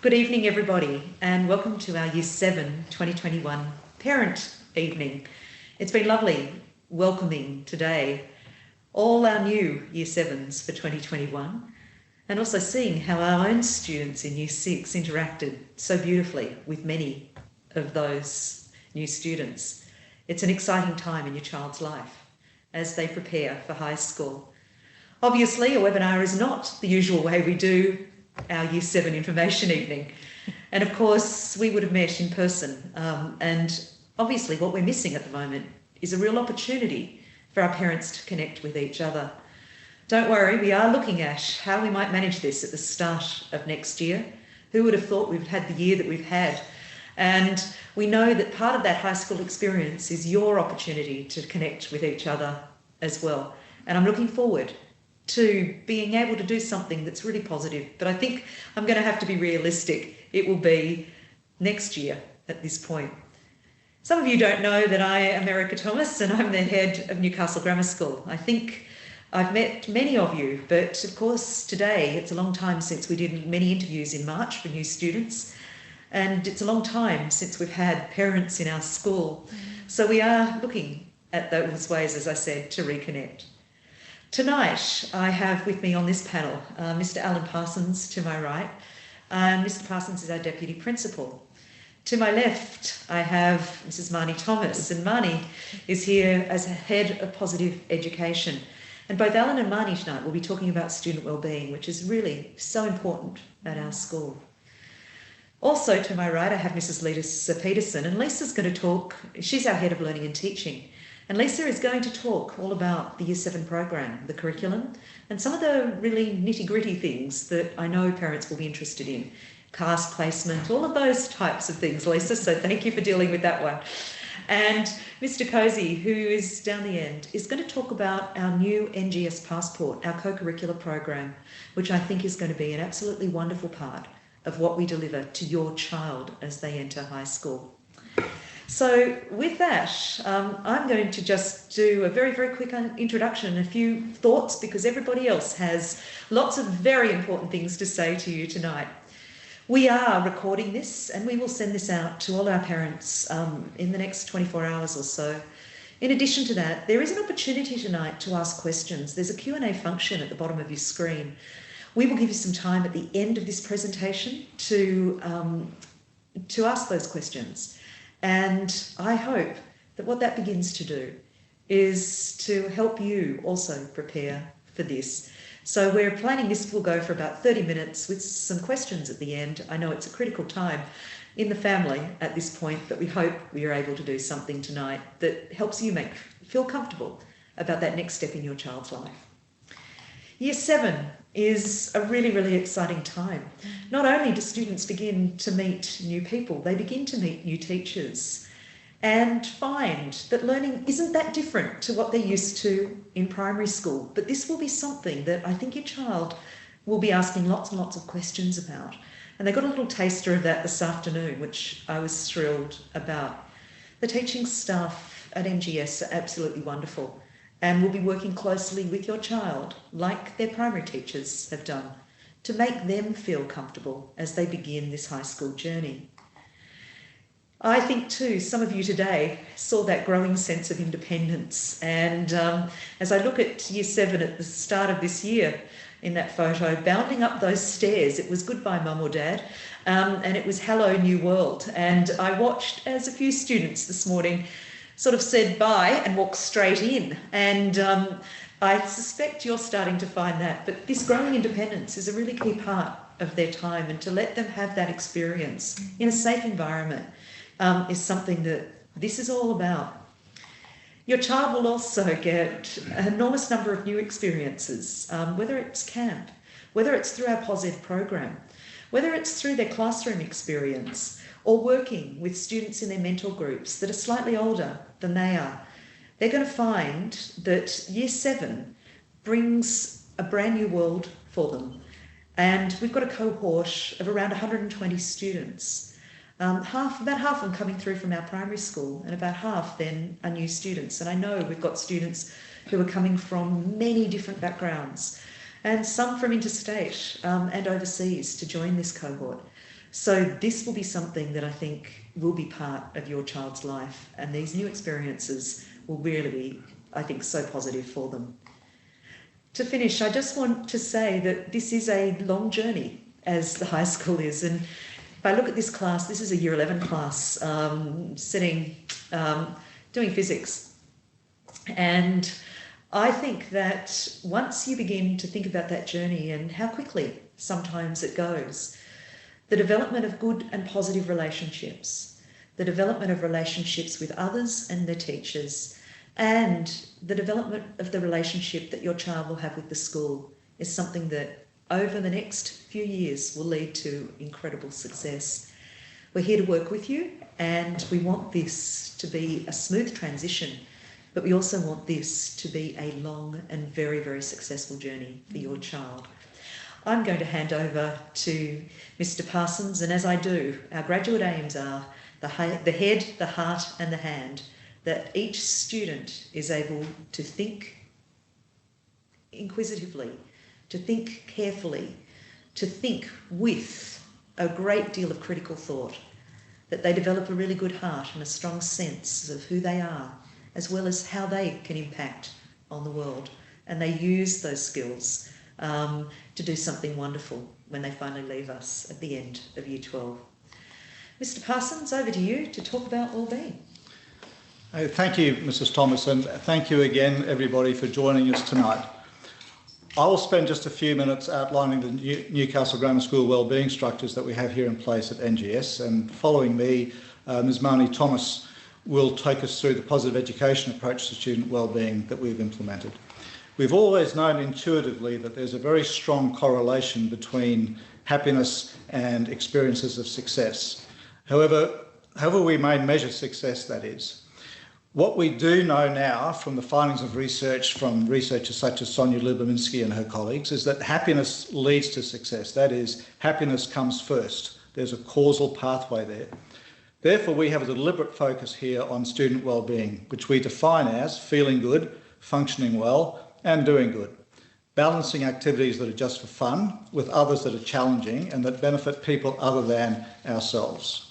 Good evening, everybody, and welcome to our Year 7 2021 Parent Evening. It's been lovely welcoming today all our new Year 7s for 2021 and also seeing how our own students in Year 6 interacted so beautifully with many of those new students. It's an exciting time in your child's life as they prepare for high school. Obviously, a webinar is not the usual way we do our Year 7 information evening. And of course, we would have met in person. And obviously what we're missing at the moment is a real opportunity for our parents to connect with each other. Don't worry, we are looking at how we might manage this at the start of next year. Who would have thought we'd had the year that we've had? And we know that part of that high school experience is your opportunity to connect with each other as well. And I'm looking forward to being able to do something that's really positive. But I think I'm going to have to be realistic. It will be next year at this point. Some of you don't know that I am Erica Thomas and I'm the head of Newcastle Grammar School. I think I've met many of you, but of course today it's a long time since we did many interviews in March for new students. And it's a long time since we've had parents in our school. So we are looking at those ways, as I said, to reconnect. Tonight, I have with me on this panel Mr. Alan Parsons to my right. Mr. Parsons is our Deputy Principal. To my left, I have Mrs. Marnie Thomas, and Marnie is here as a Head of Positive Education. And both Alan and Marnie tonight will be talking about student wellbeing, which is really so important at our school. Also to my right, I have Mrs. Lisa Peterson, and Lisa's going to talk. She's our Head of Learning and Teaching. And Lisa is going to talk all about the Year 7 program, the curriculum, and some of the really nitty-gritty things that I know parents will be interested in. Class placement, all of those types of things, Lisa, so thank you for dealing with that one. And Mr. Cozy, who is down the end, is going to talk about our new NGS Passport, our co-curricular program, which I think is going to be an absolutely wonderful part of what we deliver to your child as they enter high school. So with that, I'm going to just do a very, very quick introduction, a few thoughts, because everybody else has lots of very important things to say to you tonight. We are recording this and we will send this out to all our parents in the next 24 hours or so. In addition to that, there is an opportunity tonight to ask questions. There's a Q&A function at the bottom of your screen. We will give you some time at the end of this presentation to ask those questions. And I hope that what that begins to do is to help you also prepare for this. So we're planning this will go for about 30 minutes with some questions at the end. I know it's a critical time in the family at this point, but we hope we are able to do something tonight that helps you feel comfortable about that next step in your child's life. Year 7 is a really, really exciting time. Not only do students begin to meet new people, they begin to meet new teachers and find that learning isn't that different to what they're used to in primary school. But this will be something that I think your child will be asking lots and lots of questions about. And they got a little taster of that this afternoon, which I was thrilled about. The teaching staff at NGS are absolutely wonderful, and we'll be working closely with your child, like their primary teachers have done, to make them feel comfortable as they begin this high school journey. I think too, some of you today saw that growing sense of independence. And as I look at Year 7 at the start of this year, in that photo, bounding up those stairs, it was goodbye mum or dad, and it was hello new world. And I watched as a few students this morning sort of said bye and walked straight in. And I suspect you're starting to find that. But this growing independence is a really key part of their time, and to let them have that experience in a safe environment is something that this is all about. Your child will also get an enormous number of new experiences, whether it's camp, whether it's through our positive program, whether it's through their classroom experience, or working with students in their mentor groups that are slightly older than they are. They're going to find that Year 7 brings a brand new world for them. And we've got a cohort of around 120 students. About half of them coming through from our primary school, and about half then are new students. And I know we've got students who are coming from many different backgrounds, and some from interstate and overseas to join this cohort. So this will be something that I think will be part of your child's life, and these new experiences will really be, I think, so positive for them. To finish, I just want to say that this is a long journey, as the high school is, and if I look at this class, this is a Year 11 class doing physics. And I think that once you begin to think about that journey and how quickly sometimes it goes, the development of good and positive relationships, the development of relationships with others and their teachers, and the development of the relationship that your child will have with the school is something that over the next few years will lead to incredible success. We're here to work with you, and we want this to be a smooth transition, but we also want this to be a long and very, very successful journey for your child. I'm going to hand over to Mr. Parsons, and as I do, our graduate aims are the head, the heart and the hand, that each student is able to think inquisitively, to think carefully, to think with a great deal of critical thought, that they develop a really good heart and a strong sense of who they are, as well as how they can impact on the world. And they use those skills to do something wonderful when they finally leave us at the end of Year 12. Mr. Parsons, over to you to talk about wellbeing. Thank you, Mrs. Thomas, and thank you again, everybody, for joining us tonight. I will spend just a few minutes outlining the Newcastle Grammar School wellbeing structures that we have here in place at NGS, and following me, Ms. Marnie Thomas will take us through the positive education approach to student wellbeing that we've implemented. We've always known intuitively that there's a very strong correlation between happiness and experiences of success. However we may measure success, that is. What we do know now from the findings of research from researchers such as Sonia Lubomirsky and her colleagues is that happiness leads to success. That is, happiness comes first. There's a causal pathway there. Therefore, we have a deliberate focus here on student wellbeing, which we define as feeling good, functioning well, and doing good. Balancing activities that are just for fun with others that are challenging and that benefit people other than ourselves.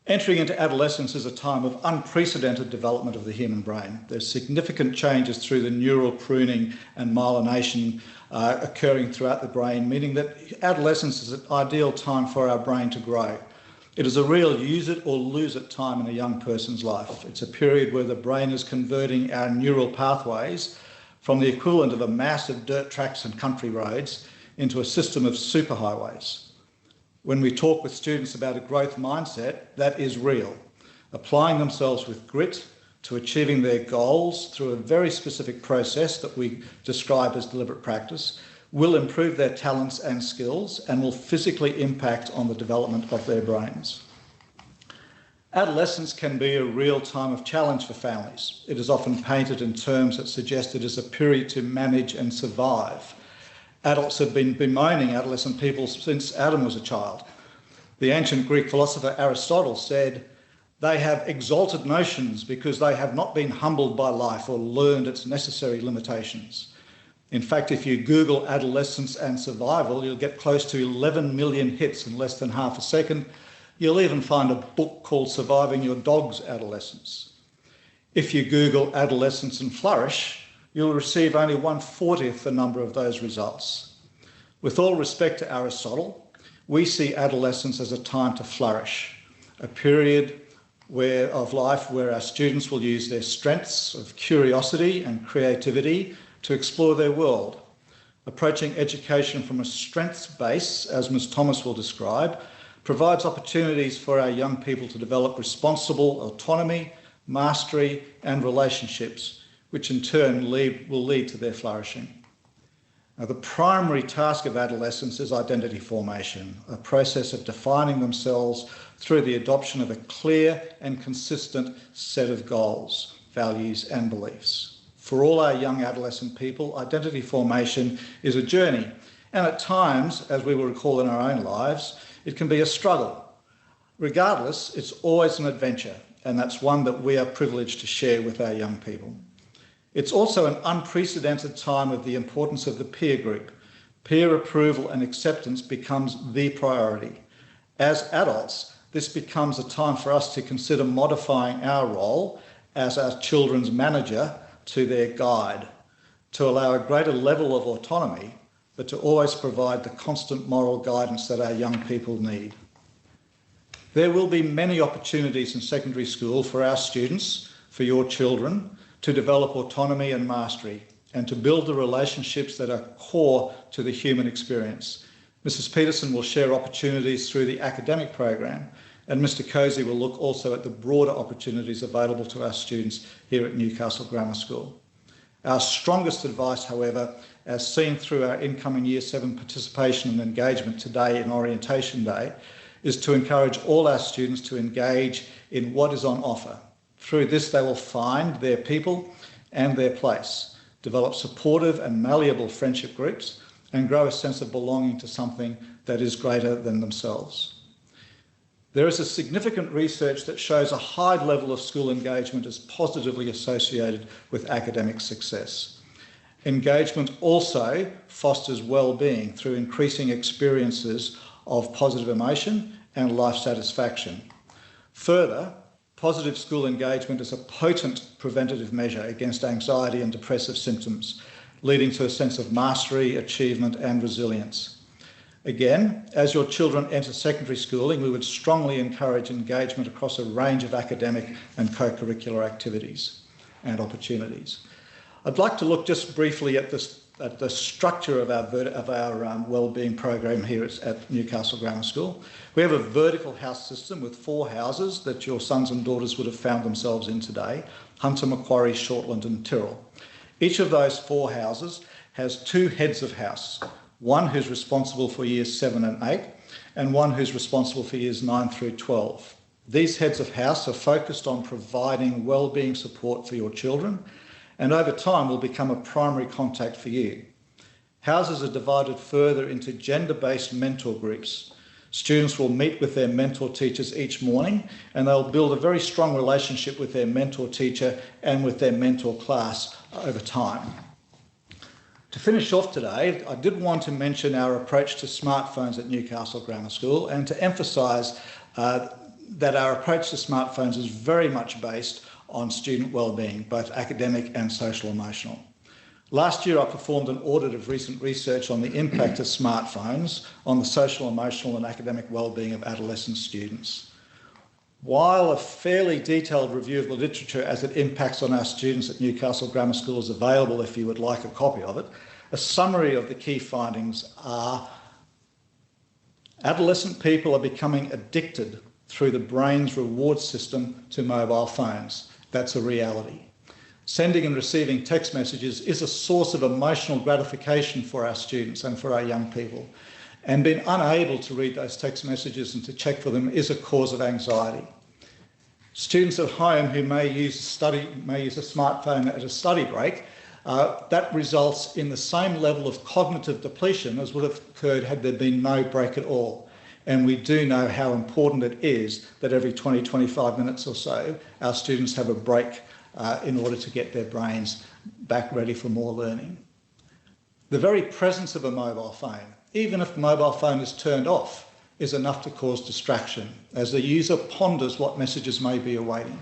Entering into adolescence is a time of unprecedented development of the human brain. There's significant changes through the neural pruning and myelination occurring throughout the brain, meaning that adolescence is an ideal time for our brain to grow. It is a real use it or lose it time in a young person's life. It's a period where the brain is converting our neural pathways from the equivalent of a massive dirt tracks and country roads into a system of superhighways. When we talk with students about a growth mindset, that is real. Applying themselves with grit to achieving their goals through a very specific process that we describe as deliberate practice will improve their talents and skills and will physically impact on the development of their brains. Adolescence can be a real time of challenge for families. It is often painted in terms that suggest it is a period to manage and survive. Adults have been bemoaning adolescent people since Adam was a child. The ancient Greek philosopher Aristotle said, "They have exalted notions because they have not been humbled by life or learned its necessary limitations." In fact, if you Google adolescence and survival, you'll get close to 11 million hits in less than half a second. You'll even find a book called Surviving Your Dog's Adolescence. If you Google adolescence and flourish, you'll receive only 1/40th the number of those results. With all respect to Aristotle, we see adolescence as a time to flourish, a period of life where our students will use their strengths of curiosity and creativity to explore their world. Approaching education from a strengths base, as Ms. Thomas will describe, provides opportunities for our young people to develop responsible autonomy, mastery and relationships, which in turn will lead to their flourishing. Now, the primary task of adolescence is identity formation, a process of defining themselves through the adoption of a clear and consistent set of goals, values and beliefs. For all our young adolescent people, identity formation is a journey, and at times, as we will recall in our own lives, it can be a struggle. Regardless, it's always an adventure, and that's one that we are privileged to share with our young people. It's also an unprecedented time of the importance of the peer group. Peer approval and acceptance becomes the priority. As adults, this becomes a time for us to consider modifying our role as our children's manager to their guide, to allow a greater level of autonomy, but to always provide the constant moral guidance that our young people need. There will be many opportunities in secondary school for our students, for your children, to develop autonomy and mastery, and to build the relationships that are core to the human experience. Mrs. Peterson will share opportunities through the academic program, and Mr. Cozy will look also at the broader opportunities available to our students here at Newcastle Grammar School. Our strongest advice, however, as seen through our incoming Year 7 participation and engagement today in Orientation Day, is to encourage all our students to engage in what is on offer. Through this, they will find their people and their place, develop supportive and malleable friendship groups, and grow a sense of belonging to something that is greater than themselves. There is a significant research that shows a high level of school engagement is positively associated with academic success. Engagement also fosters well-being through increasing experiences of positive emotion and life satisfaction. Further, positive school engagement is a potent preventative measure against anxiety and depressive symptoms, leading to a sense of mastery, achievement and resilience. Again, as your children enter secondary schooling, we would strongly encourage engagement across a range of academic and co-curricular activities and opportunities. I'd like to look just briefly at the structure of our wellbeing program here at Newcastle Grammar School. We have a vertical house system with 4 houses that your sons and daughters would have found themselves in today: Hunter, Macquarie, Shortland and Tyrrell. Each of those 4 houses has 2 heads of house, one who's responsible for years 7 and 8 and one who's responsible for years 9 through 12. These heads of house are focused on providing wellbeing support for your children, and over time will become a primary contact for you. Houses are divided further into gender-based mentor groups. Students will meet with their mentor teachers each morning, and they'll build a very strong relationship with their mentor teacher and with their mentor class over time. To finish off today, I did want to mention our approach to smartphones at Newcastle Grammar School, and to emphasise that our approach to smartphones is very much based on student wellbeing, both academic and social emotional. Last year I performed an audit of recent research on the impact of smartphones on the social, emotional and academic wellbeing of adolescent students. While a fairly detailed review of the literature as it impacts on our students at Newcastle Grammar School is available if you would like a copy of it, a summary of the key findings are: adolescent people are becoming addicted through the brain's reward system to mobile phones. That's a reality. Sending and receiving text messages is a source of emotional gratification for our students and for our young people. And being unable to read those text messages and to check for them is a cause of anxiety. Students at home who may use a smartphone at a study break, that results in the same level of cognitive depletion as would have occurred had there been no break at all. And we do know how important it is that every 20-25 minutes or so our students have a break in order to get their brains back ready for more learning. The very presence of a mobile phone, even if the mobile phone is turned off, is enough to cause distraction as the user ponders what messages may be awaiting.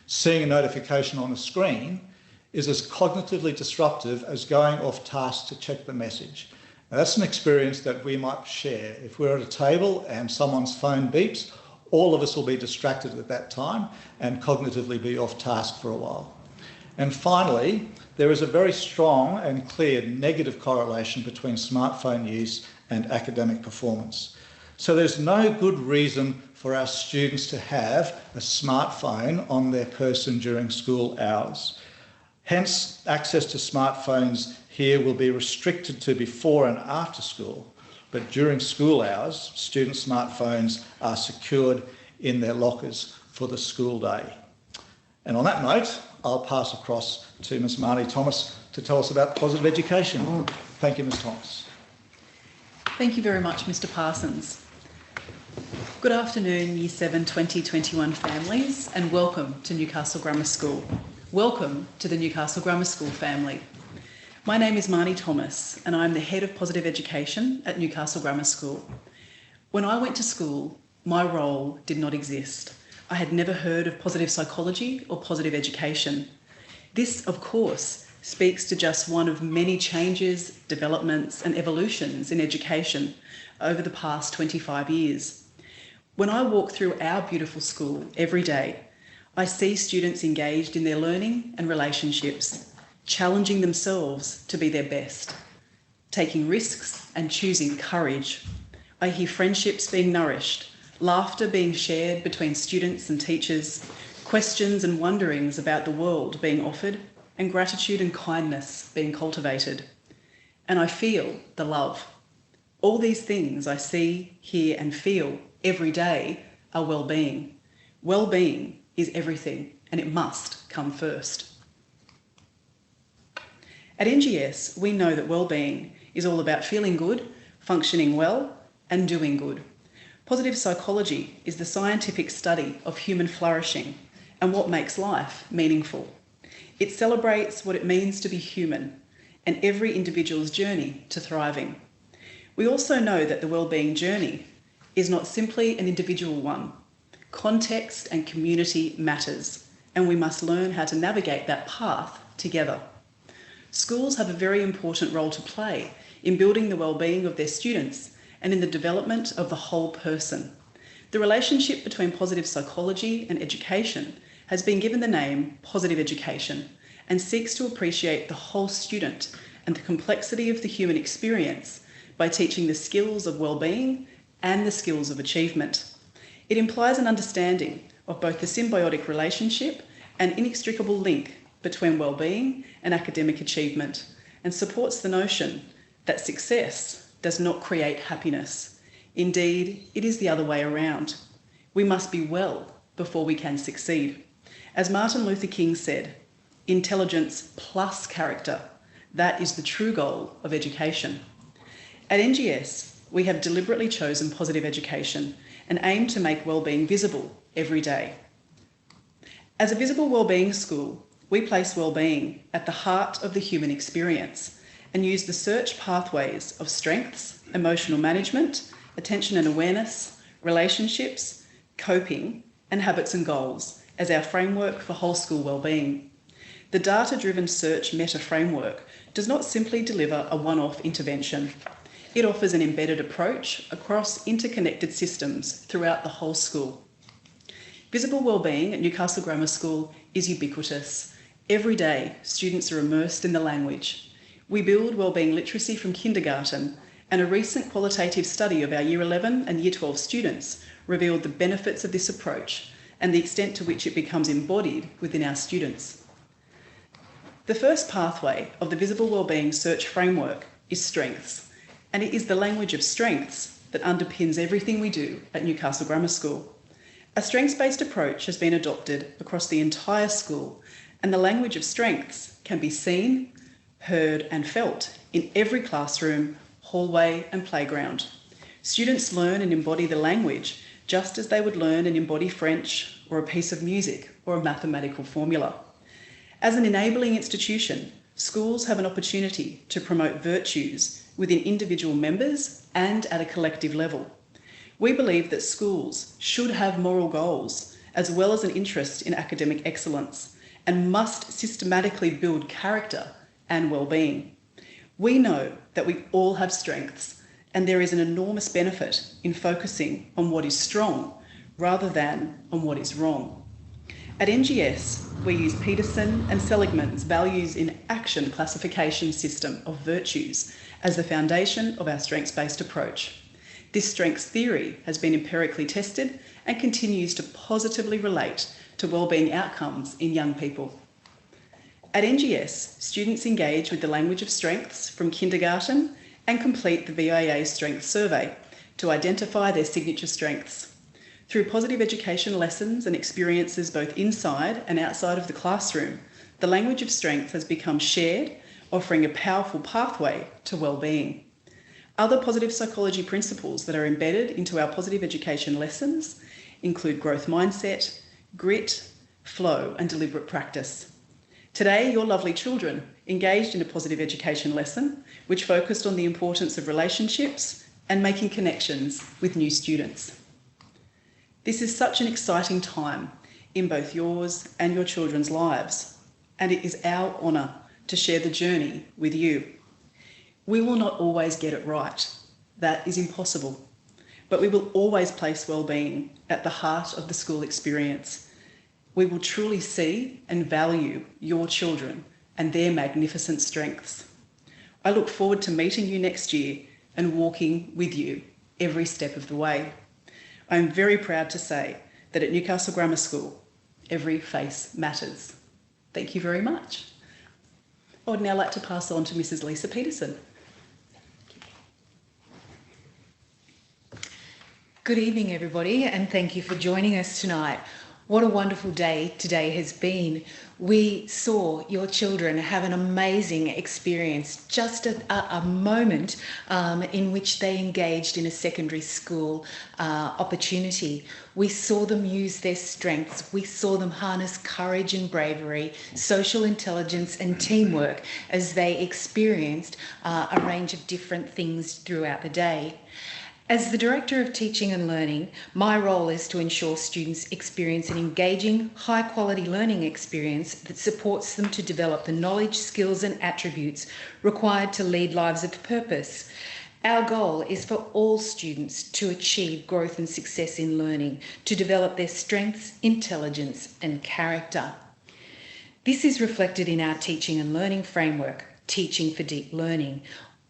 Seeing a notification on a screen is as cognitively disruptive as going off task to check the message. Now, that's an experience that we might share. If we're at a table and someone's phone beeps, all of us will be distracted at that time and cognitively be off task for a while. And finally, there is a very strong and clear negative correlation between smartphone use and academic performance. So there's no good reason for our students to have a smartphone on their person during school hours. Hence, access to smartphones here will be restricted to before and after school, but during school hours, student smartphones are secured in their lockers for the school day. And on that note, I'll pass across to Ms. Marnie Thomas to tell us about positive education. Thank you, Ms. Thomas. Thank you very much, Mr. Parsons. Good afternoon, Year 7 2021 families, and welcome to Newcastle Grammar School. Welcome to the Newcastle Grammar School family. My name is Marnie Thomas and I'm the Head of Positive Education at Newcastle Grammar School. When I went to school, my role did not exist. I had never heard of positive psychology or positive education. This, of course, speaks to just one of many changes, developments and evolutions in education over the past 25 years. When I walk through our beautiful school every day, I see students engaged in their learning and relationships, challenging themselves to be their best, taking risks and choosing courage. I hear friendships being nourished, laughter being shared between students and teachers, questions and wonderings about the world being offered, and gratitude and kindness being cultivated. And I feel the love. All these things I see, hear and feel every day are well-being. Well-being is everything and it must come first. At NGS, we know that well-being is all about feeling good, functioning well and doing good. Positive psychology is the scientific study of human flourishing and what makes life meaningful. It celebrates what it means to be human and every individual's journey to thriving. We also know that the wellbeing journey is not simply an individual one. Context and community matters, and we must learn how to navigate that path together. Schools have a very important role to play in building the wellbeing of their students and in the development of the whole person. The relationship between positive psychology and education has been given the name positive education and seeks to appreciate the whole student and the complexity of the human experience by teaching the skills of well-being and the skills of achievement. It implies an understanding of both the symbiotic relationship and inextricable link between well-being and academic achievement, and supports the notion that success does not create happiness. Indeed, it is the other way around. We must be well before we can succeed. As Martin Luther King said, intelligence plus character, that is the true goal of education. At NGS, we have deliberately chosen positive education and aim to make wellbeing visible every day. As a visible wellbeing school, we place wellbeing at the heart of the human experience and use the search pathways of strengths, emotional management, attention and awareness, relationships, coping, and habits and goals as our framework for whole school wellbeing. The data-driven search meta framework does not simply deliver a one-off intervention. It offers an embedded approach across interconnected systems throughout the whole school. Visible wellbeing at Newcastle Grammar School is ubiquitous. Every day, students are immersed in the language. We build wellbeing literacy from kindergarten, and a recent qualitative study of our Year 11 and Year 12 students revealed the benefits of this approach and the extent to which it becomes embodied within our students. The first pathway of the Visible Wellbeing Search Framework is strengths, and it is the language of strengths that underpins everything we do at Newcastle Grammar School. A strengths-based approach has been adopted across the entire school, and the language of strengths can be seen, heard and felt in every classroom, hallway and playground. Students learn and embody the language just as they would learn and embody French or a piece of music or a mathematical formula. As an enabling institution, schools have an opportunity to promote virtues within individual members and at a collective level. We believe that schools should have moral goals as well as an interest in academic excellence and must systematically build character and well-being. We know that we all have strengths and there is an enormous benefit in focusing on what is strong rather than on what is wrong. At NGS, we use Peterson and Seligman's values in action classification system of virtues as the foundation of our strengths-based approach. This strengths theory has been empirically tested and continues to positively relate to wellbeing outcomes in young people. At NGS, students engage with the language of strengths from kindergarten and complete the VIA Strengths Survey to identify their signature strengths. Through positive education lessons and experiences both inside and outside of the classroom, the language of strength has become shared, offering a powerful pathway to well-being. Other positive psychology principles that are embedded into our positive education lessons include growth mindset, grit, flow, and deliberate practice. Today, your lovely children engaged in a positive education lesson, which focused on the importance of relationships and making connections with new students. This is such an exciting time in both yours and your children's lives, and it is our honour to share the journey with you. We will not always get it right. That is impossible. But we will always place wellbeing at the heart of the school experience. We will truly see and value your children and their magnificent strengths. I look forward to meeting you next year and walking with you every step of the way. I am very proud to say that at Newcastle Grammar School, every face matters. Thank you very much. I would now like to pass on to Mrs. Lisa Peterson. Good evening, everybody, and thank you for joining us tonight. What a wonderful day today has been. We saw your children have an amazing experience, just a moment in which they engaged in a secondary school opportunity. We saw them use their strengths. We saw them harness courage and bravery, social intelligence and teamwork as they experienced a range of different things throughout the day. As the Director of Teaching and Learning, my role is to ensure students experience an engaging, high-quality learning experience that supports them to develop the knowledge, skills and attributes required to lead lives of purpose. Our goal is for all students to achieve growth and success in learning, to develop their strengths, intelligence and character. This is reflected in our teaching and learning framework, Teaching for Deep Learning,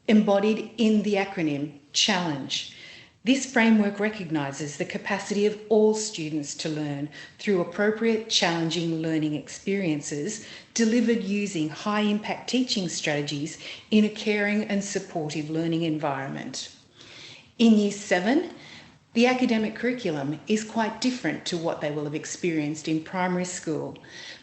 embodied in the acronym CHALLENGE. This framework recognises the capacity of all students to learn through appropriate, challenging learning experiences delivered using high-impact teaching strategies in a caring and supportive learning environment. In Year 7, the academic curriculum is quite different to what they will have experienced in primary school.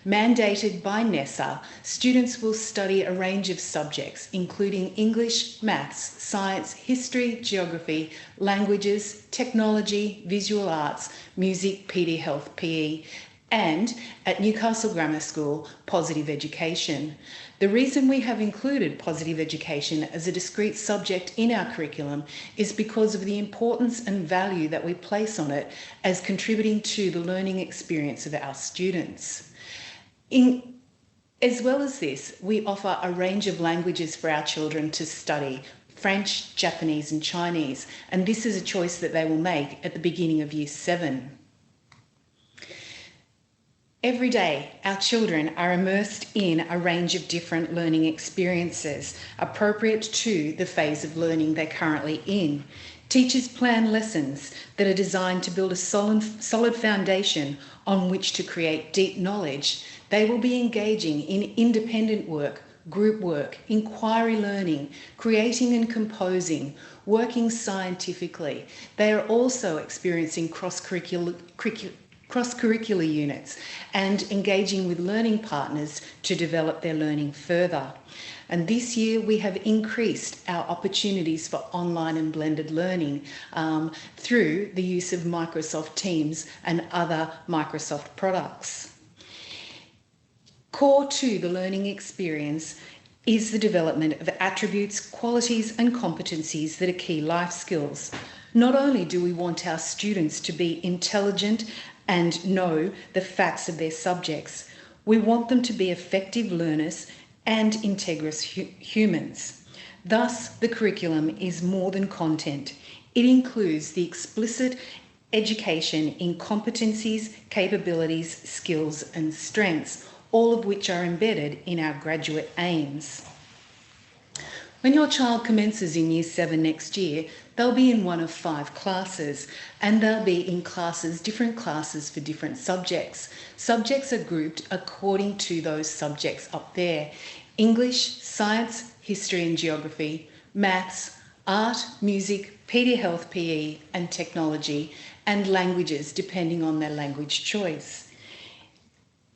Mandated by NESA, students will study a range of subjects, including English, maths, science, history, geography, languages, technology, visual arts, music, PD Health, PE, and at Newcastle Grammar School, positive education. The reason we have included positive education as a discrete subject in our curriculum is because of the importance and value that we place on it as contributing to the learning experience of our students. As well as this, we offer a range of languages for our children to study: French, Japanese and Chinese, and this is a choice that they will make at the beginning of Year 7. Every day, our children are immersed in a range of different learning experiences appropriate to the phase of learning they're currently in. Teachers plan lessons that are designed to build a solid foundation on which to create deep knowledge. They will be engaging in independent work, group work, inquiry learning, creating and composing, working scientifically. They are also experiencing cross-curricular units and engaging with learning partners to develop their learning further. And this year we have increased our opportunities for online and blended learning through the use of Microsoft Teams and other Microsoft products. Core to the learning experience is the development of attributes, qualities and competencies that are key life skills. Not only do we want our students to be intelligent and know the facts of their subjects, we want them to be effective learners and integrous humans. Thus, the curriculum is more than content. It includes the explicit education in competencies, capabilities, skills and strengths, all of which are embedded in our graduate aims. When your child commences in Year 7 next year, they'll be in one of 5 classes, and they'll be in different classes for different subjects. Subjects are grouped according to those subjects up there: English, science, history and geography, maths, art, music, PD Health, PE and technology, and languages depending on their language choice.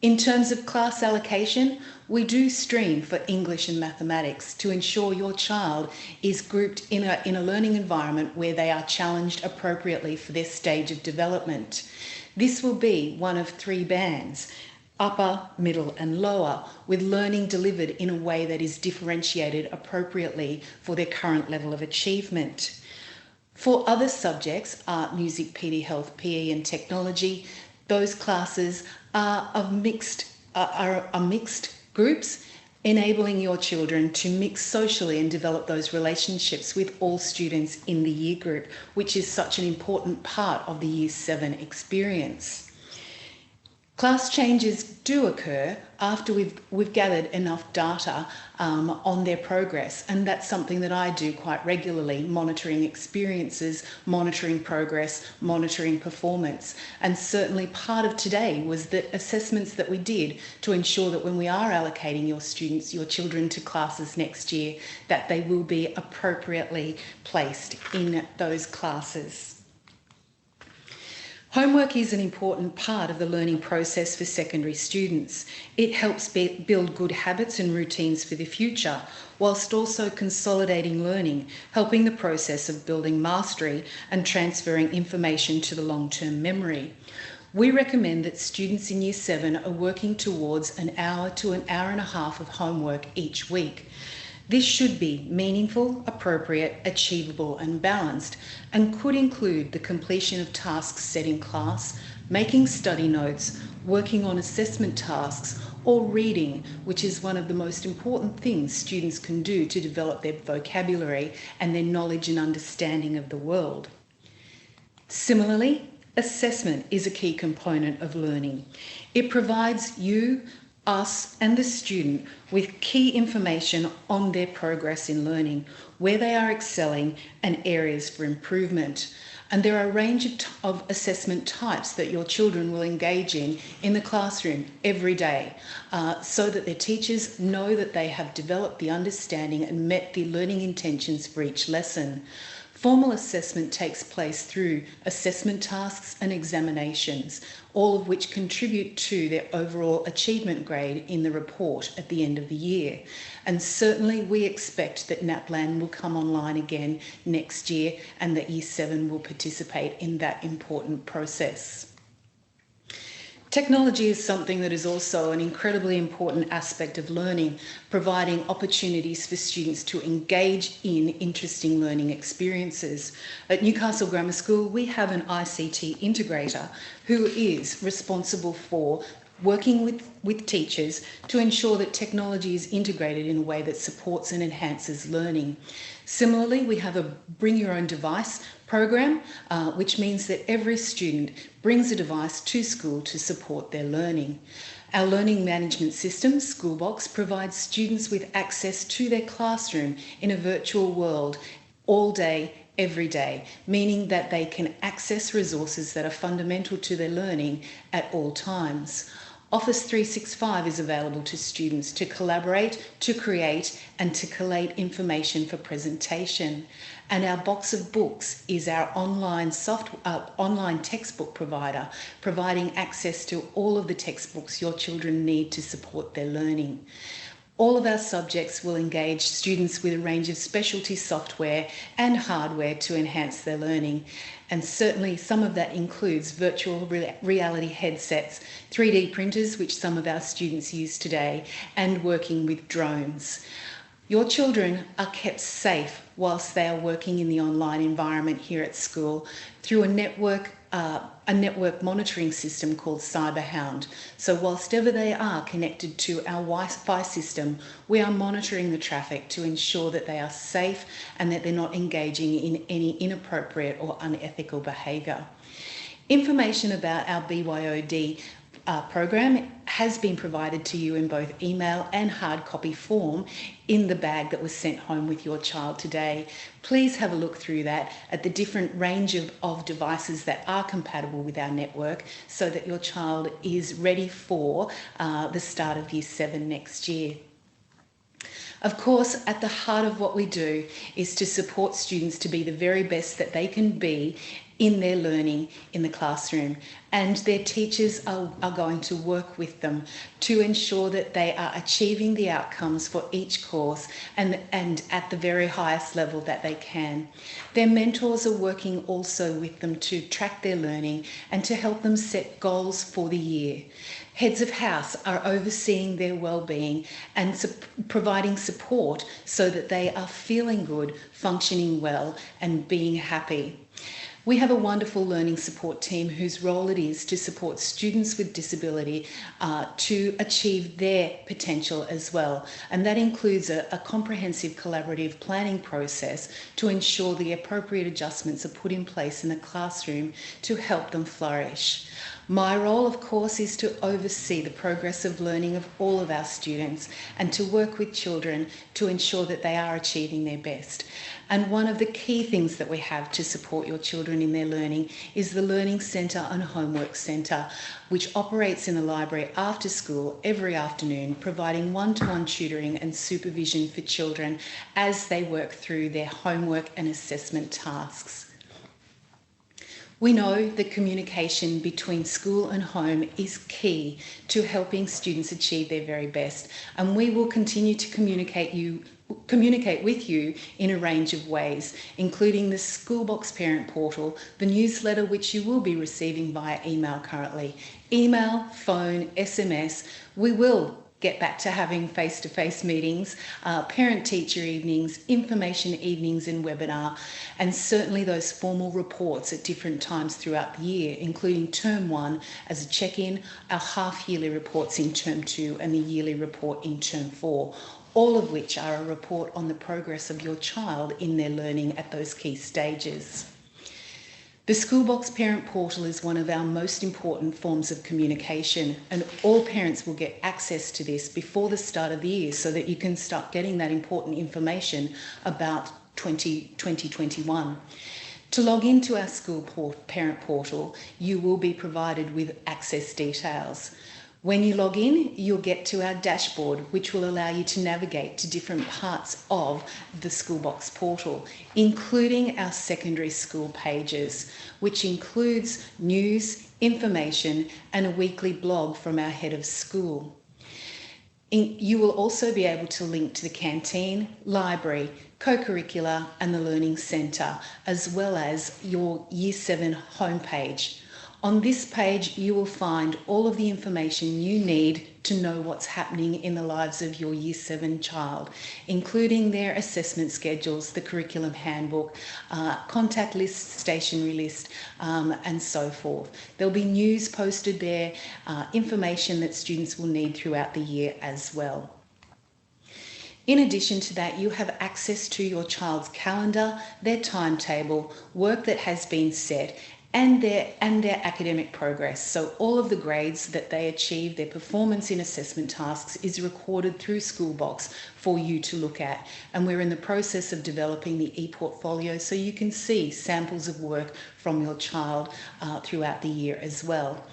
In terms of class allocation, we do stream for English and mathematics to ensure your child is grouped in a learning environment where they are challenged appropriately for their stage of development. This will be one of 3 bands. upper, middle and lower, with learning delivered in a way that is differentiated appropriately for their current level of achievement. For other subjects, art, music, PD, health, PE and technology, those classes are mixed groups, enabling your children to mix socially and develop those relationships with all students in the year group, which is such an important part of the Year 7 experience. Class changes do occur after we've gathered enough data on their progress, and that's something that I do quite regularly, monitoring experiences, monitoring progress, monitoring performance. And certainly part of today was the assessments that we did to ensure that when we are allocating your students, your children to classes next year, that they will be appropriately placed in those classes. Homework is an important part of the learning process for secondary students. It helps build good habits and routines for the future, whilst also consolidating learning, helping the process of building mastery and transferring information to the long-term memory. We recommend that students in Year 7 are working towards an hour to an hour and a half of homework each week. This should be meaningful, appropriate, achievable and balanced, and could include the completion of tasks set in class, making study notes, working on assessment tasks, or reading, which is one of the most important things students can do to develop their vocabulary and their knowledge and understanding of the world. Similarly, assessment is a key component of learning. It provides you, us and the student with key information on their progress in learning, where they are excelling and areas for improvement. And there are a range of assessment types that your children will engage in the classroom every day, so that their teachers know that they have developed the understanding and met the learning intentions for each lesson. Formal assessment takes place through assessment tasks and examinations, all of which contribute to their overall achievement grade in the report at the end of the year. And certainly we expect that NAPLAN will come online again next year and that Year 7 will participate in that important process. Technology is something that is also an incredibly important aspect of learning, providing opportunities for students to engage in interesting learning experiences. At Newcastle Grammar School, we have an ICT integrator who is responsible for working with teachers to ensure that technology is integrated in a way that supports and enhances learning. Similarly, we have a Bring Your Own Device program, which means that every student brings a device to school to support their learning. Our learning management system, Schoolbox, provides students with access to their classroom in a virtual world all day, every day, meaning that they can access resources that are fundamental to their learning at all times. Office 365 is available to students to collaborate, to create and to collate information for presentation. And our Box of Books is our online textbook provider, providing access to all of the textbooks your children need to support their learning. All of our subjects will engage students with a range of specialty software and hardware to enhance their learning. And certainly some of that includes virtual reality headsets, 3D printers, which some of our students use today, and working with drones. Your children are kept safe whilst they are working in the online environment here at school through a network monitoring system called CyberHound. So whilst ever they are connected to our Wi-Fi system, we are monitoring the traffic to ensure that they are safe and that they're not engaging in any inappropriate or unethical behaviour. Information about our BYOD program has been provided to you in both email and hard copy form in the bag that was sent home with your child today. Please have a look through that at the different range of devices that are compatible with our network so that your child is ready for the start of Year 7 next year. Of course, at the heart of what we do is to support students to be the very best that they can be in their learning in the classroom, and their teachers are going to work with them to ensure that they are achieving the outcomes for each course and at the very highest level that they can. Their mentors are working also with them to track their learning and to help them set goals for the year. Heads of house are overseeing their well-being and providing support so that they are feeling good, functioning well, and being happy. We have a wonderful learning support team whose role it is to support students with disability to achieve their potential as well. And that includes a comprehensive collaborative planning process to ensure the appropriate adjustments are put in place in the classroom to help them flourish. My role, of course, is to oversee the progress of learning of all of our students and to work with children to ensure that they are achieving their best. And one of the key things that we have to support your children in their learning is the Learning Centre and Homework Centre, which operates in the library after school every afternoon, providing one-to-one tutoring and supervision for children as they work through their homework and assessment tasks. We know that communication between school and home is key to helping students achieve their very best, and we will continue to communicate with you in a range of ways, including the Schoolbox parent portal, the newsletter which you will be receiving via email currently, email, phone, SMS. We will get back to having face-to-face meetings, parent-teacher evenings, information evenings and webinar, and certainly those formal reports at different times throughout the year, including Term 1 as a check-in, our half-yearly reports in Term 2 and the yearly report in Term 4, all of which are a report on the progress of your child in their learning at those key stages. The Schoolbox Parent Portal is one of our most important forms of communication, and all parents will get access to this before the start of the year so that you can start getting that important information about 2021. To log into our Parent Portal, you will be provided with access details. When you log in, you'll get to our dashboard, which will allow you to navigate to different parts of the Schoolbox portal, including our secondary school pages, which includes news, information, and a weekly blog from our head of school. You will also be able to link to the canteen, library, co-curricular, and the Learning Centre, as well as your Year 7 homepage. On this page, you will find all of the information you need to know what's happening in the lives of your Year 7 child, including their assessment schedules, the curriculum handbook, contact list, stationery list, and so forth. There'll be news posted there, information that students will need throughout the year as well. In addition to that, you have access to your child's calendar, their timetable, work that has been set, and their academic progress. So all of the grades that they achieve, their performance in assessment tasks is recorded through Schoolbox for you to look at. And we're in the process of developing the e-portfolio so you can see samples of work from your child throughout the year as well.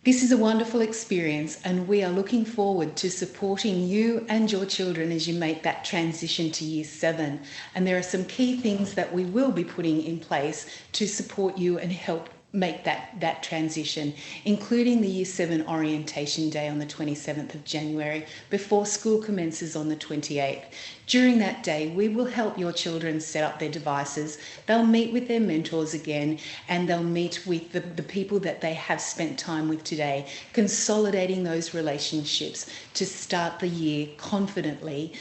This is a wonderful experience, and we are looking forward to supporting you and your children as you make that transition to Year 7. And there are some key things that we will be putting in place to support you and help make that transition, including the Year 7 Orientation Day on the 27th of January before school commences on the 28th. During that day, we will help your children set up their devices. They'll meet with their mentors again, and they'll meet with the people that they have spent time with today, consolidating those relationships to start the year confidently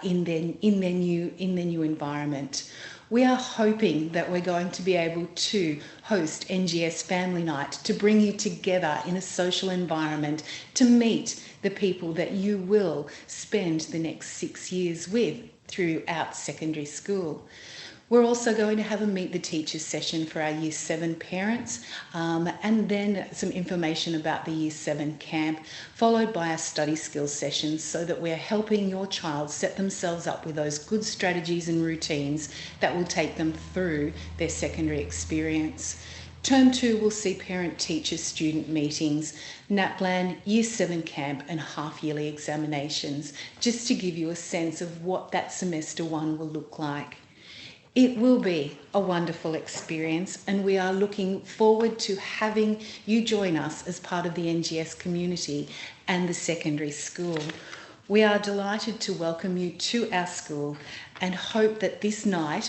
in their new environment. We are hoping that we're going to be able to host NGS Family Night to bring you together in a social environment to meet the people that you will spend the next 6 years with throughout secondary school. We're also going to have a Meet the Teachers session for our Year 7 parents, and then some information about the Year 7 camp, followed by our study skills sessions so that we're helping your child set themselves up with those good strategies and routines that will take them through their secondary experience. Term 2 will see parent-teacher-student meetings, NAPLAN, Year 7 camp and half-yearly examinations, just to give you a sense of what that semester 1 will look like. It will be a wonderful experience, and we are looking forward to having you join us as part of the NGS community and the secondary school. We are delighted to welcome you to our school and hope that this night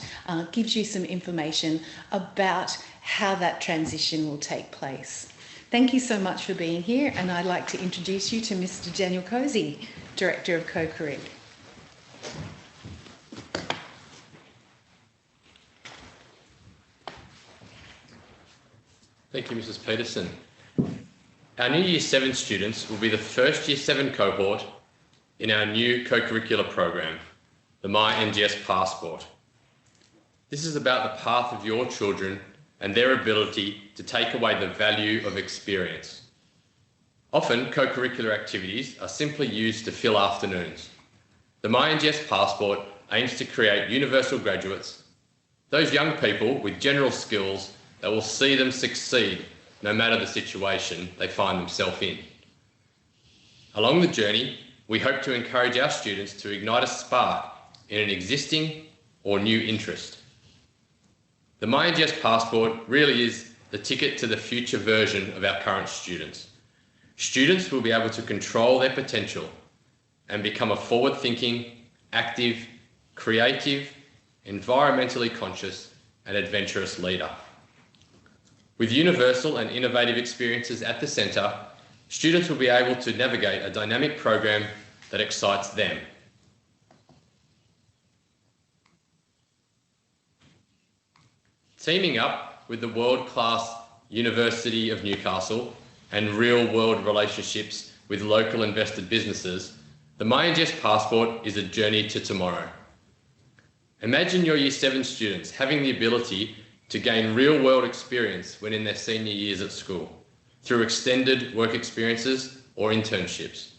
gives you some information about how that transition will take place. Thank you so much for being here, and I'd like to introduce you to Mr. Daniel Cozy, Director of Co-Curric. Thank you, Mrs. Peterson. Our new Year 7 students will be the first Year 7 cohort in our new co-curricular program, the My NGS Passport. This is about the path of your children and their ability to take away the value of experience. Often, co-curricular activities are simply used to fill afternoons. The My NGS Passport aims to create universal graduates, those young people with general skills that will see them succeed no matter the situation they find themselves in. Along the journey, we hope to encourage our students to ignite a spark in an existing or new interest. The My NGS Passport really is the ticket to the future version of our current students. Students will be able to control their potential and become a forward-thinking, active, creative, environmentally conscious and adventurous leader. With universal and innovative experiences at the centre, students will be able to navigate a dynamic program that excites them. Teaming up with the world-class University of Newcastle and real-world relationships with local invested businesses, the My NGS Passport is a journey to tomorrow. Imagine your Year 7 students having the ability to gain real-world experience when in their senior years at school, through extended work experiences or internships.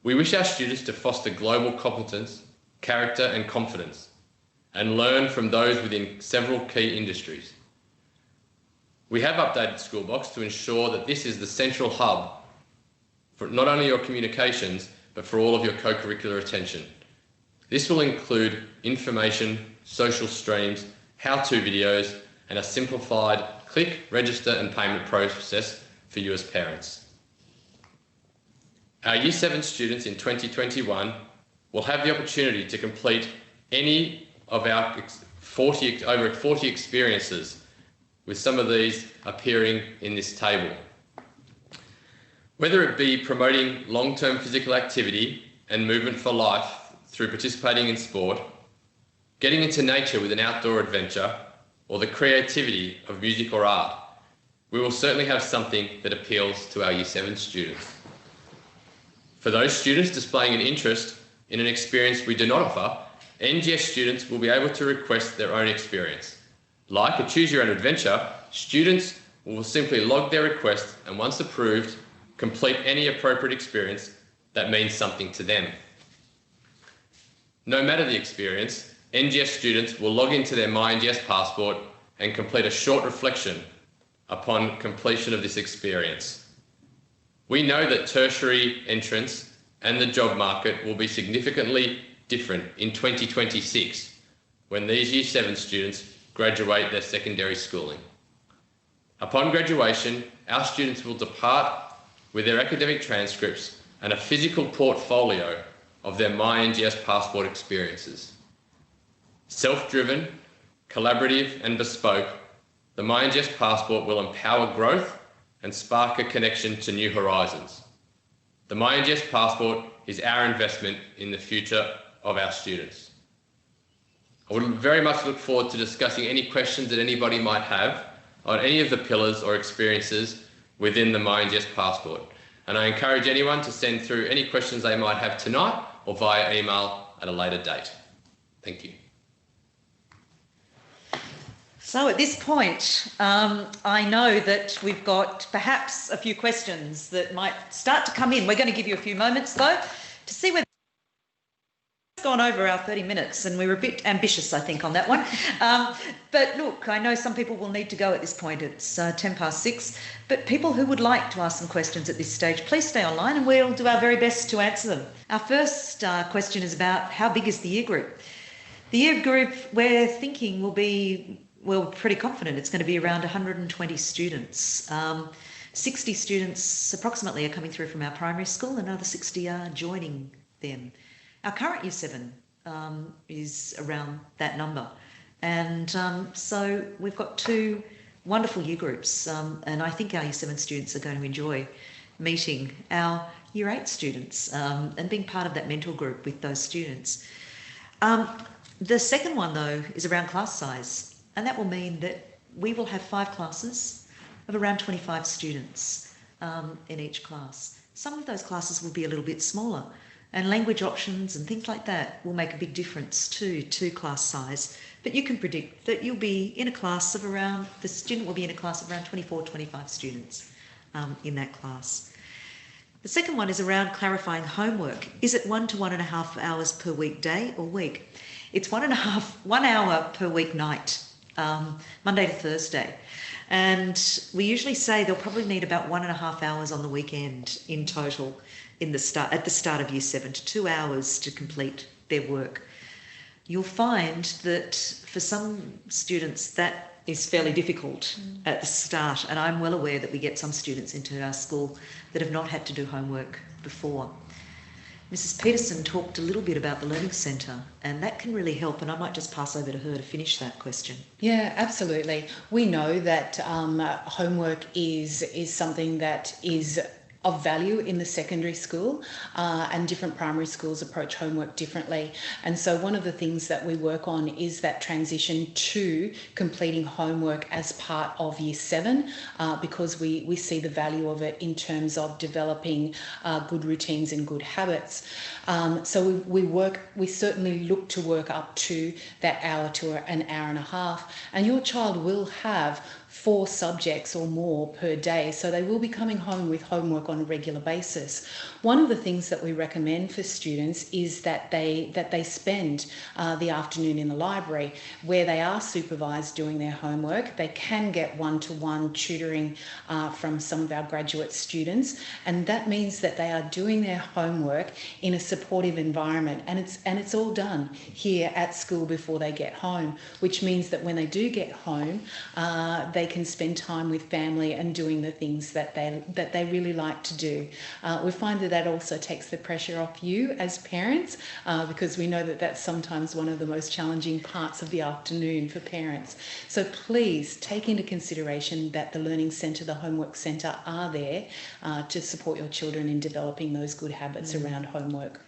We wish our students to foster global competence, character and confidence, and learn from those within several key industries. We have updated Schoolbox to ensure that this is the central hub for not only your communications, but for all of your co-curricular attention. This will include information, social streams, how-to videos, and a simplified click, register and payment process for you as parents. Our Year 7 students in 2021 will have the opportunity to complete any of our over 40 experiences, with some of these appearing in this table. Whether it be promoting long-term physical activity and movement for life through participating in sport, getting into nature with an outdoor adventure, or the creativity of music or art, we will certainly have something that appeals to our Year 7 students. For those students displaying an interest in an experience we do not offer, NGS students will be able to request their own experience. Like a Choose Your Own Adventure, students will simply log their request and once approved, complete any appropriate experience that means something to them. No matter the experience, NGS students will log into their My NGS Passport and complete a short reflection upon completion of this experience. We know that tertiary entrance and the job market will be significantly different in 2026 when these Year 7 students graduate their secondary schooling. Upon graduation, our students will depart with their academic transcripts and a physical portfolio of their My NGS Passport experiences. Self-driven, collaborative and bespoke, the My NGS Passport will empower growth and spark a connection to new horizons. The My NGS Passport is our investment in the future of our students. I would very much look forward to discussing any questions that anybody might have on any of the pillars or experiences within the My NGS Passport. And I encourage anyone to send through any questions they might have tonight or via email at a later date. Thank you. So at this point, I know that we've got perhaps a few questions that might start to come in. We're going to give you a few moments though to see whether we've gone over our 30 minutes and we were a bit ambitious, I think, on that one. But look, I know some people will need to go at this point. It's 6:10, but people who would like to ask some questions at this stage, please stay online and we'll do our very best to answer them. Our first question is about how big is the year group? The year group we're thinking will be, well, pretty confident it's going to be around 120 students. 60 students approximately are coming through from our primary school, and another 60 are joining them. Our current Year 7 is around that number. And so we've got two wonderful year groups, and I think our Year 7 students are going to enjoy meeting our Year 8 students and being part of that mentor group with those students. The second one, though, is around class size, and that will mean that we will have 5 classes of around 25 students in each class. Some of those classes will be a little bit smaller, and language options and things like that will make a big difference to class size. But you can predict that you'll be in a class of around, the student will be in a class of around 24, 25 students in that class. The second one is around clarifying homework. Is it 1 to 1.5 hours per weekday or week? It's 1 hour per week night, Monday to Thursday. And we usually say they'll probably need about 1.5 hours on the weekend in total at the start of Year 7 to 2 hours to complete their work. You'll find that for some students that is fairly difficult at the start, and I'm well aware that we get some students into our school that have not had to do homework before. Mrs. Peterson talked a little bit about the Learning Centre, and that can really help, and I might just pass over to her to finish that question. Yeah, absolutely. We know that homework is something that is of value in the secondary school, and different primary schools approach homework differently. And so one of the things that we work on is that transition to completing homework as part of Year 7, because we see the value of it in terms of developing good routines and good habits. So we certainly look to work up to that hour to an hour and a half, and your child will have 4 subjects or more per day, so they will be coming home with homework on a regular basis. One of the things that we recommend for students is that they spend the afternoon in the library where they are supervised doing their homework. They can get one-to-one tutoring from some of our graduate students, and that means that they are doing their homework in a supportive environment, and it's all done here at school before they get home, which means that when they do get home, they can spend time with family and doing the things that they really like to do. We find that also takes the pressure off you as parents, because we know that that's sometimes one of the most challenging parts of the afternoon for parents. So please take into consideration that the Learning Centre, the Homework Centre are there to support your children in developing those good habits around homework.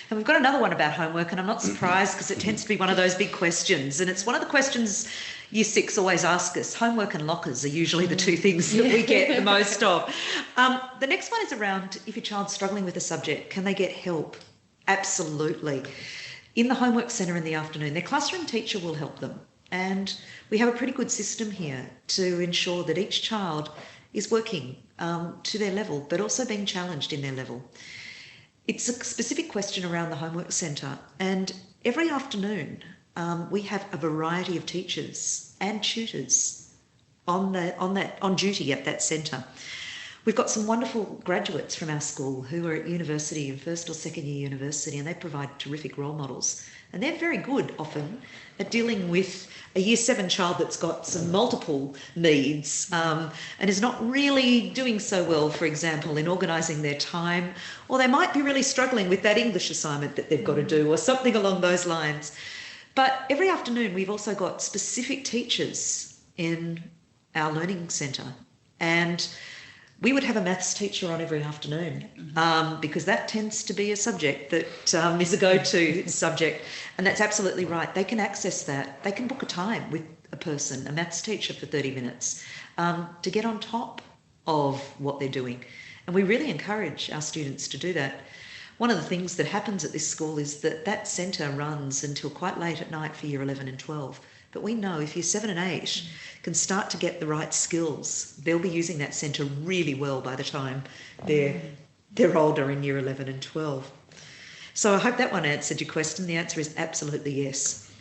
And we've got another one about homework, and I'm not surprised because it tends to be one of those big questions, and it's one of the questions Year 6 always ask us. Homework and lockers are usually the two things that we get the most of. The next one is around if your child's struggling with a subject, can they get help? Absolutely. In the Homework Centre in the afternoon, their classroom teacher will help them, and we have a pretty good system here to ensure that each child is working to their level, but also being challenged in their level. It's a specific question around the Homework Centre, and every afternoon we have a variety of teachers and tutors on duty at that centre. We've got some wonderful graduates from our school who are at university, in first or second year university, and they provide terrific role models. And they're very good often at dealing with a Year 7 child that's got some multiple needs and is not really doing so well, for example, in organising their time, or they might be really struggling with that English assignment that they've got to do or something along those lines. But every afternoon we've also got specific teachers in our Learning Centre, and we would have a maths teacher on every afternoon because that tends to be a subject that is a go-to subject, and that's absolutely right. They can access that. They can book a time with a person, a maths teacher for 30 minutes to get on top of what they're doing, and we really encourage our students to do that. One of the things that happens at this school is that centre runs until quite late at night for Year 11 and 12. But we know if Year 7 and 8 can start to get the right skills, they'll be using that centre really well by the time they're older in Year 11 and 12. So I hope that one answered your question. The answer is absolutely yes.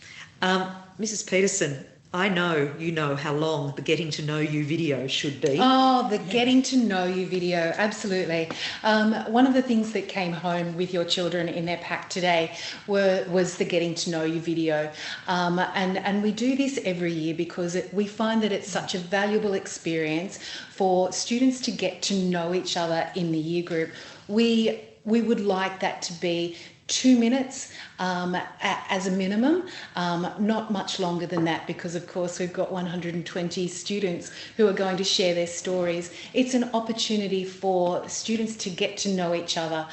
Mrs. Peterson, I know you know how long the Getting to Know You video should be. Oh, the Getting to Know You video, absolutely. One of the things that came home with your children in their pack today was the Getting to Know You video. And we do this every year because we find that it's such a valuable experience for students to get to know each other in the year group. We would like that to be 2 minutes as a minimum, not much longer than that, because of course we've got 120 students who are going to share their stories. It's an opportunity for students to get to know each other,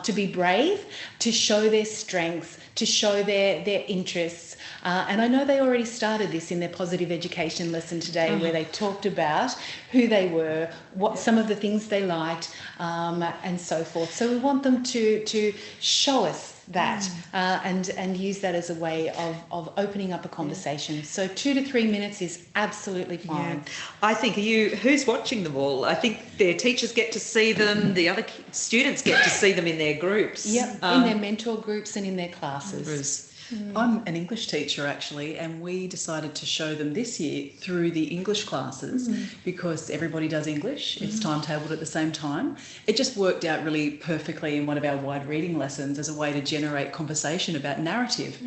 to be brave, to show their strengths, to show their interests. And I know they already started this in their positive education lesson today, where they talked about who they were, what some of the things they liked, and so forth. So we want them to show us that and use that as a way of opening up a conversation. So 2 to 3 minutes is absolutely fine. Yeah. I think who's watching them all? I think their teachers get to see them, the other students get to see them in their groups. Yep, in their mentor groups and in their classes. I'm an English teacher actually, and we decided to show them this year through the English classes because everybody does English. It's timetabled at the same time. It just worked out really perfectly in one of our wide reading lessons as a way to generate conversation about narrative.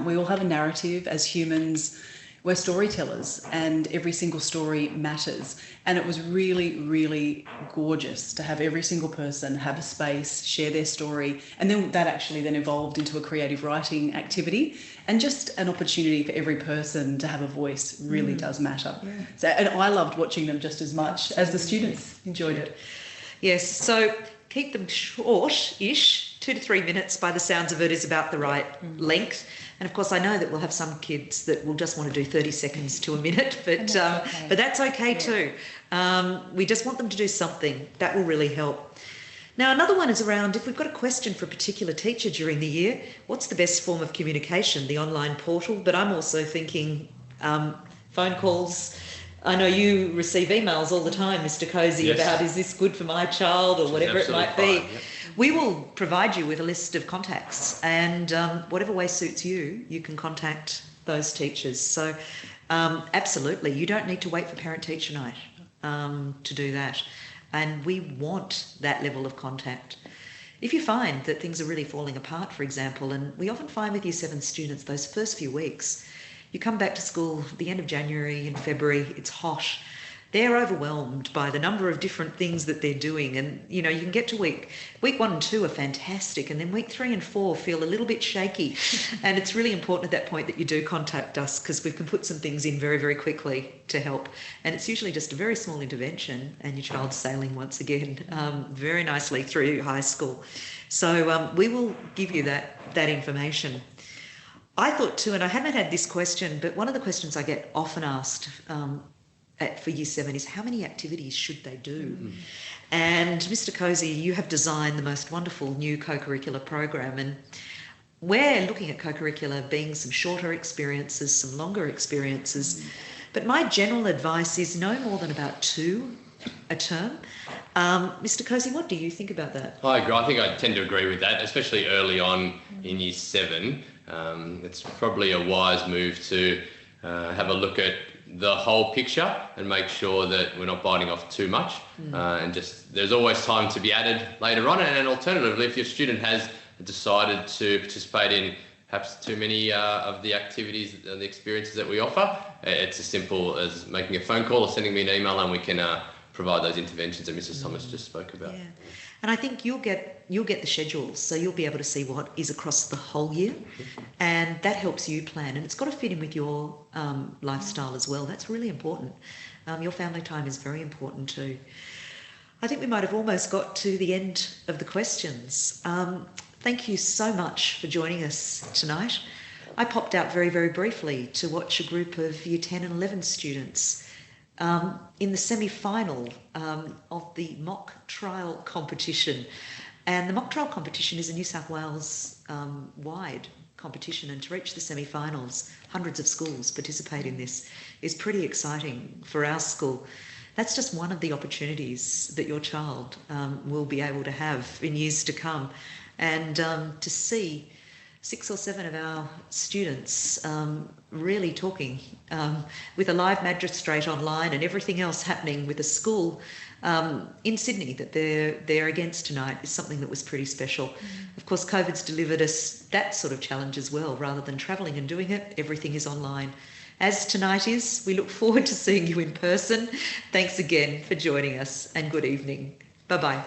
We all have a narrative as humans. We're storytellers and every single story matters. And it was really, really gorgeous to have every single person have a space, share their story. And then that actually then evolved into a creative writing activity. And just an opportunity for every person to have a voice really does matter. Yeah. So, and I loved watching them just as much as the students enjoyed it. Yes, so keep them short-ish. 2 to 3 minutes by the sounds of it is about the right length. And of course, I know that we'll have some kids that will just want to do 30 seconds to a minute, but that's okay too. We just want them to do something. That will really help. Now, another one is around if we've got a question for a particular teacher during the year, what's the best form of communication? The online portal, but I'm also thinking phone calls. I know you receive emails all the time, Mr. Cozy, about is this good for my child or whatever it might be. Yep. We will provide you with a list of contacts, and whatever way suits you, you can contact those teachers. So absolutely, you don't need to wait for parent-teacher night to do that. And we want that level of contact. If you find that things are really falling apart, for example, and we often find with Year 7 students those first few weeks, you come back to school at the end of January and February, it's hot. They're overwhelmed by the number of different things that they're doing. And, you know, you can get to week 1 and 2 are fantastic. And then week 3 and 4 feel a little bit shaky. And it's really important at that point that you do contact us because we can put some things in very, very quickly to help. And it's usually just a very small intervention and your child's sailing once again very nicely through high school. So we will give you that information. I thought too, and I haven't had this question, but one of the questions I get often asked for Year 7 is how many activities should they do? And Mr. Cozy, you have designed the most wonderful new co-curricular program, and we're looking at co-curricular being some shorter experiences, some longer experiences, but my general advice is no more than about 2 a term. Mr. Cozy, what do you think about that? I agree. I think I tend to agree with that, especially early on in Year 7. It's probably a wise move to have a look at the whole picture and make sure that we're not biting off too much. And just there's always time to be added later on. And alternatively, if your student has decided to participate in perhaps too many of the activities and the experiences that we offer, it's as simple as making a phone call or sending me an email, and we can provide those interventions that Mrs. Thomas just spoke about. Yeah. And I think you'll get the schedules, so you'll be able to see what is across the whole year, and that helps you plan. And it's got to fit in with your lifestyle as well. That's really important. Your family time is very important too. I think we might have almost got to the end of the questions. Thank you so much for joining us tonight. I popped out very, very briefly to watch a group of Year 10 and 11 students in the semi-final of the mock trial competition. And the mock trial competition is a New South Wales wide competition, and to reach the semi-finals, hundreds of schools participate in this, is pretty exciting for our school. That's just one of the opportunities that your child will be able to have in years to come. And to see 6 or 7 of our students really talking with a live magistrate online and everything else happening with a school in Sydney that they're against tonight is something that was pretty special. Of course, COVID's delivered us that sort of challenge as well. Rather than travelling and doing it, everything is online. As tonight is, we look forward to seeing you in person. Thanks again for joining us and good evening. Bye-bye.